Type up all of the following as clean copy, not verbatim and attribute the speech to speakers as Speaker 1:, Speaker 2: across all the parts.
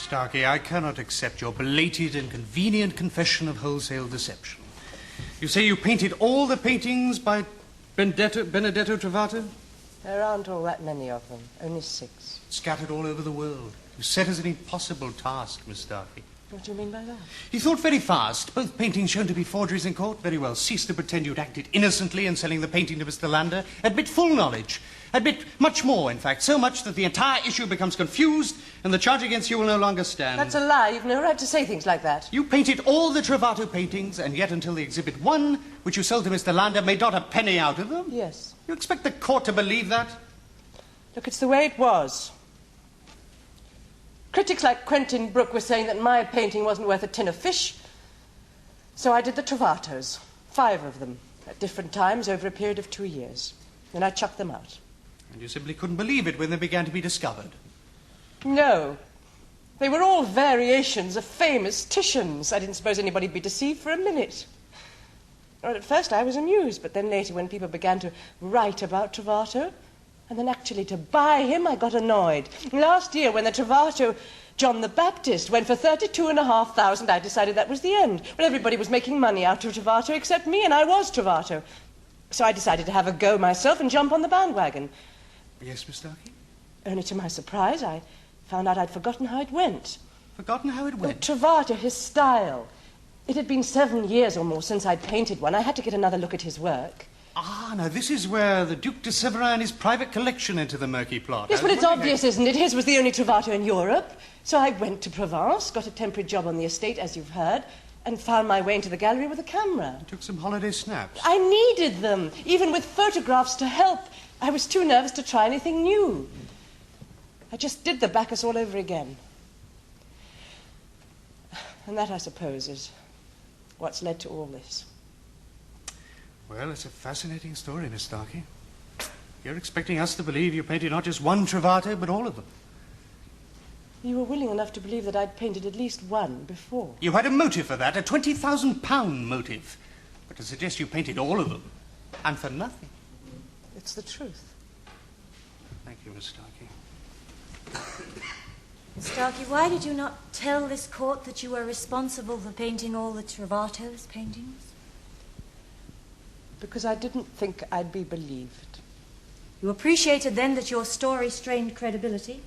Speaker 1: Starkey, I cannot accept your belated and convenient confession of wholesale deception. You say you painted all the paintings by Benedetto Trovato?
Speaker 2: There aren't all that many of them, only 6.
Speaker 1: Scattered all over the world. You set us an impossible task, Miss Starkey.
Speaker 2: What do you mean by that?
Speaker 1: You thought very fast. Both paintings shown to be forgeries in court. Very well. Cease to pretend you'd acted innocently in selling the painting to Mr. Lander. Admit full knowledge. Admit much more, in fact. So much that the entire issue becomes confused and the charge against you will no longer stand.
Speaker 2: That's a lie. You've no right to say things like that.
Speaker 1: You painted all the Trovato paintings, and yet until the Exhibit 1, which you sold to Mr. Lander, made not a penny out of them?
Speaker 2: Yes.
Speaker 1: You expect the court to believe that?
Speaker 2: Look, it's the way it was. Critics like Quentin Brooke were saying that my painting wasn't worth a tin of fish, so I did the Trovatos, 5 of them, at different times over a period of 2 years. Then I chucked them out.
Speaker 1: And you simply couldn't believe it when they began to be discovered?
Speaker 2: No. They were all variations of famous Titians. I didn't suppose anybody'd be deceived for a minute. Well, at first I was amused, but then later when people began to write about Trovato, and then actually to buy him, I got annoyed. Last year, when the Trovato John the Baptist went for 32,500, I decided that was the end. Well, everybody was making money out of Trovato except me, and I was Trovato. So I decided to have a go myself and jump on the bandwagon.
Speaker 1: Yes, Miss Starkey?
Speaker 2: Only to my surprise, I found out I'd forgotten how it went.
Speaker 1: Forgotten how it went?
Speaker 2: Trovato, his style. It had been 7 years or more since I'd painted one. I had to get another look at his work.
Speaker 1: Ah, now this is where the Duc de Severin and his private collection enter the murky plot.
Speaker 2: Yes, well, it's obvious, isn't it? His was the only Trovato in Europe. So I went to Provence, got a temporary job on the estate, as you've heard, and found my way into the gallery with a camera.
Speaker 1: You took some holiday snaps.
Speaker 2: I needed them, even with photographs to help. I was too nervous to try anything new. I just did the Bacchus all over again. And that, I suppose, is what's led to all this.
Speaker 1: Well, it's a fascinating story, Miss Starkey. You're expecting us to believe you painted not just one Trovato, but all of them.
Speaker 2: You were willing enough to believe that I'd painted at least one before.
Speaker 1: You had a motive for that, a £20,000 motive. But to suggest you painted all of them, and for nothing.
Speaker 2: It's the truth.
Speaker 1: Thank you, Miss Starkey.
Speaker 3: Miss Starkey, why did you not tell this court that you were responsible for painting all the Trovato's paintings?
Speaker 2: Because I didn't think I'd be believed.
Speaker 3: You appreciated then that your story strained credibility?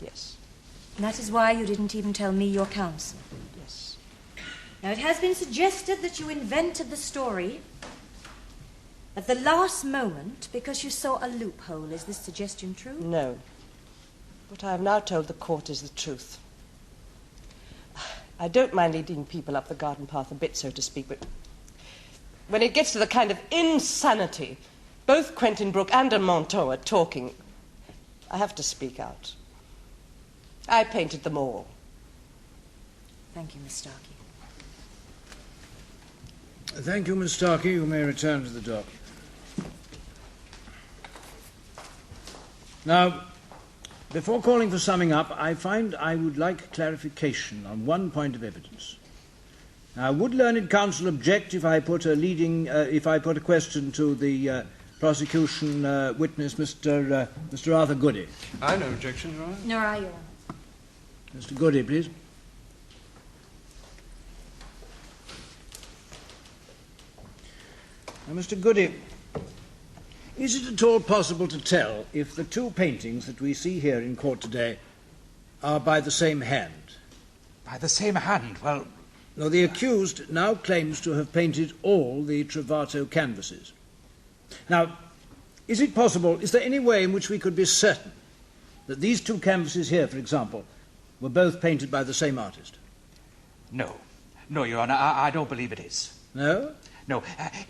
Speaker 2: Yes.
Speaker 3: And that is why you didn't even tell me your counsel?
Speaker 2: Yes.
Speaker 3: Now, it has been suggested that you invented the story at the last moment because you saw a loophole. Is this suggestion true?
Speaker 2: No. What I have now told the court is the truth. I don't mind leading people up the garden path a bit, so to speak, but when it gets to the kind of insanity both Quentin Brooke and de Menton are talking, I have to speak out. I painted them all.
Speaker 3: Thank you, Miss Starkey.
Speaker 4: Thank you, Miss Starkey. You may return to the dock. Now, before calling for summing up, I find I would like clarification on one point of evidence. Now, would learned counsel object if I put a question to the prosecution witness, Mr. Arthur Goody?
Speaker 1: I have no objection, Your Honor.
Speaker 3: Nor I, Your Honor.
Speaker 4: Mr. Goody, please. Now, Mr. Goody, is it at all possible to tell if the 2 paintings that we see here in court today are by the same hand?
Speaker 5: By the same hand? Well,
Speaker 4: no, the accused now claims to have painted all the Trovato canvases. Now, is it possible, is there any way in which we could be certain that these 2 canvases here, for example, were both painted by the same artist?
Speaker 5: no. No, Your Honour, I don't believe it is.
Speaker 4: No?
Speaker 5: No.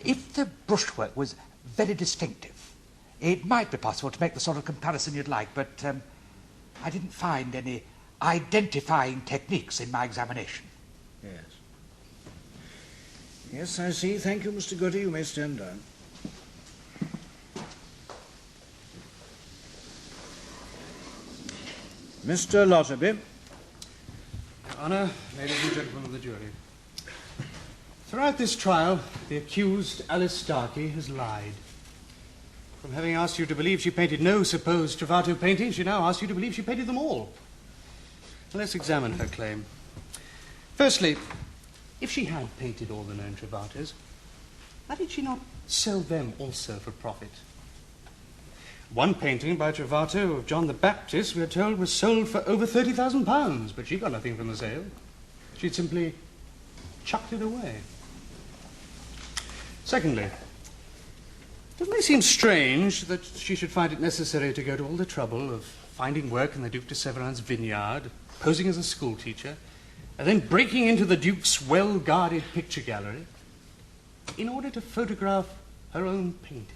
Speaker 5: If the brushwork was very distinctive, it might be possible to make the sort of comparison you'd like, but I didn't find any identifying techniques in my examination.
Speaker 4: Yes. Yes, I see. Thank you, Mr. Goody. You may stand down. Mr. Lotterby.
Speaker 1: Your Honor, ladies and gentlemen of the jury. Throughout this trial, the accused, Alice Starkey, has lied. From having asked you to believe she painted no supposed Trovato paintings, she now asks you to believe she painted them all. Let's examine her claim. Firstly, if she had painted all the known Trovatos, why did she not sell them also for profit? One painting by Trovato of John the Baptist, we are told, was sold for over £30,000, but she got nothing from the sale. She'd simply chucked it away. Secondly, doesn't it seem strange that she should find it necessary to go to all the trouble of finding work in the Duc de Severin's vineyard, posing as a schoolteacher, and then breaking into the Duke's well-guarded picture gallery in order to photograph her own painting?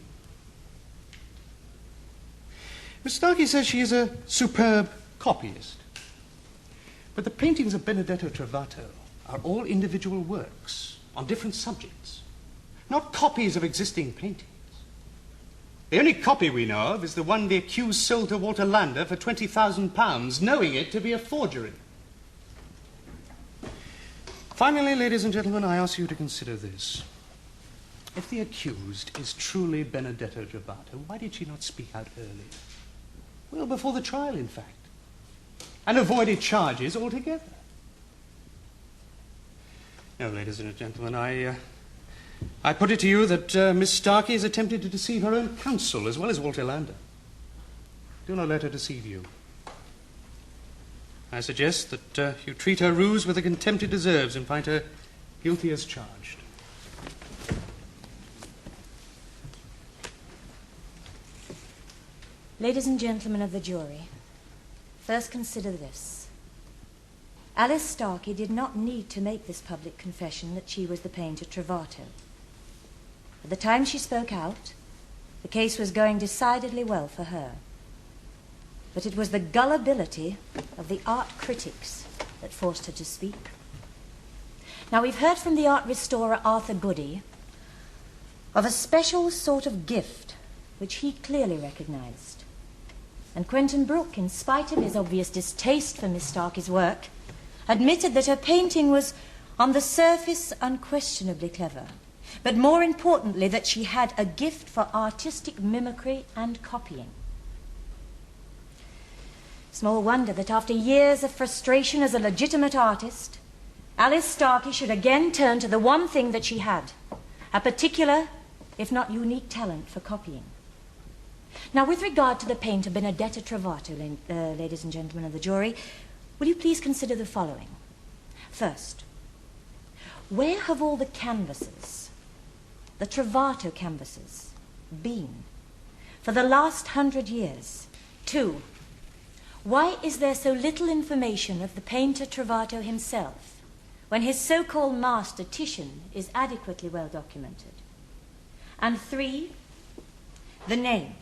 Speaker 1: Miss Starkey says she is a superb copyist, but the paintings of Benedetto Trovato are all individual works on different subjects, not copies of existing paintings. The only copy we know of is the one the accused sold to Walter Lander for £20,000, knowing it to be a forgery. Finally, ladies and gentlemen, I ask you to consider this. If the accused is truly Benedetto Trovato, why did she not speak out earlier? Well, before the trial, in fact, and avoided charges altogether. No, ladies and gentlemen, I put it to you that Miss Starkey has attempted to deceive her own counsel as well as Walter Lander. Do not let her deceive you. I suggest that you treat her ruse with the contempt it deserves and find her guilty as charged.
Speaker 3: Ladies and gentlemen of the jury, first consider this. Alice Starkey did not need to make this public confession that she was the painter Trovato. At the time she spoke out, the case was going decidedly well for her. But it was the gullibility of the art critics that forced her to speak. Now, we've heard from the art restorer Arthur Goody of a special sort of gift which he clearly recognized. And Quentin Brooke, in spite of his obvious distaste for Miss Starkey's work, admitted that her painting was, on the surface, unquestionably clever, but more importantly, that she had a gift for artistic mimicry and copying. Small wonder that after years of frustration as a legitimate artist, Alice Starkey should again turn to the one thing that she had, a particular, if not unique, talent for copying. Now, with regard to the painter Benedetto Trovato, ladies and gentlemen of the jury, will you please consider the following? First, where have all the canvases, the Trovato canvases, been for the last 100 years? Two, why is there so little information of the painter Trovato himself when his so-called master Titian is adequately well documented? And three, the name,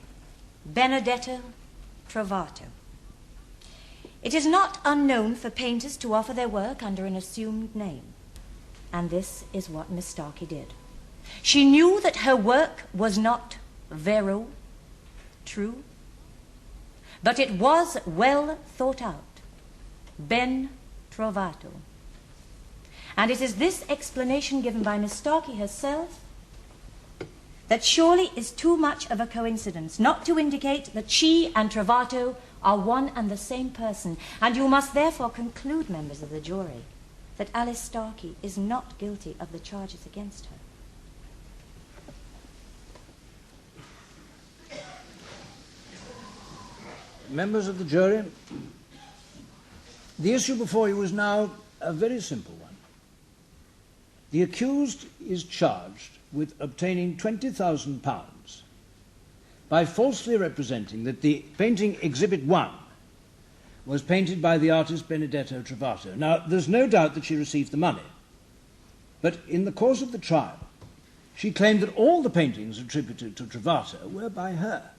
Speaker 3: Benedetto Trovato. It is not unknown for painters to offer their work under an assumed name, and this is what Miss Starkey did. She knew that her work was not vero, true, but it was well thought out, ben trovato. And it is this explanation given by Miss Starkey herself that surely is too much of a coincidence not to indicate that she and Trovato are one and the same person, and you must therefore conclude, members of the jury, that Alice Starkey is not guilty of the charges against her.
Speaker 4: Members of the jury, the issue before you is now a very simple one. The accused is charged with obtaining £20,000 by falsely representing that the painting Exhibit 1 was painted by the artist Benedetto Trovato. Now, there's no doubt that she received the money, but in the course of the trial, she claimed that all the paintings attributed to Trovato were by her.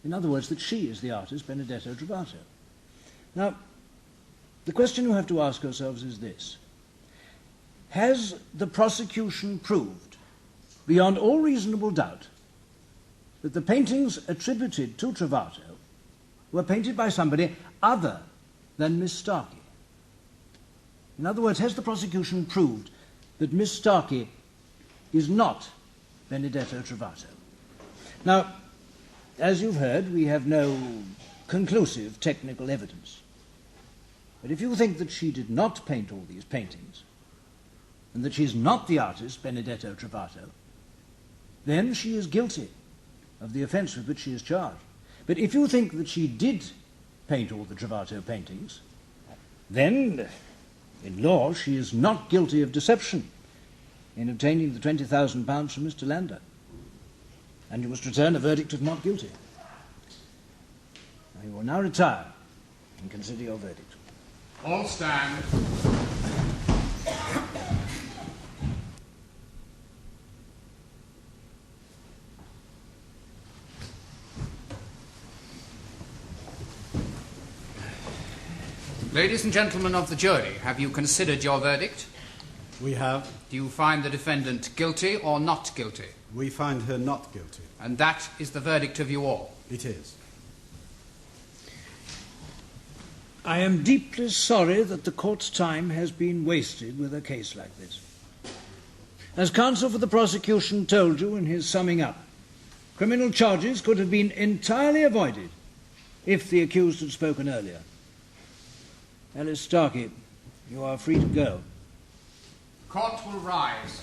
Speaker 4: In other words, that she is the artist Benedetto Trovato. Now, the question you have to ask yourselves is this. Has the prosecution proved, beyond all reasonable doubt, that the paintings attributed to Trovato were painted by somebody other than Miss Starkey? In other words, has the prosecution proved that Miss Starkey is not Benedetto Trovato? Now, as you've heard, we have no conclusive technical evidence. But if you think that she did not paint all these paintings, and that she is not the artist, Benedetto Trovato, then she is guilty of the offence with which she is charged. But if you think that she did paint all the Trovato paintings, then, in law, she is not guilty of deception in obtaining the £20,000 from Mr. Lander. And you must return a verdict of not guilty. Now, you will now retire and consider your verdict.
Speaker 6: All stand. Ladies and gentlemen of the jury, have you considered your verdict?
Speaker 7: We have.
Speaker 6: Do you find the defendant guilty or not guilty?
Speaker 7: We find her not guilty.
Speaker 6: And that is the verdict of you all?
Speaker 7: It is.
Speaker 4: I am deeply sorry that the court's time has been wasted with a case like this. As counsel for the prosecution told you in his summing up, criminal charges could have been entirely avoided if the accused had spoken earlier. Alice Starkey, you are free to go.
Speaker 6: Court will rise.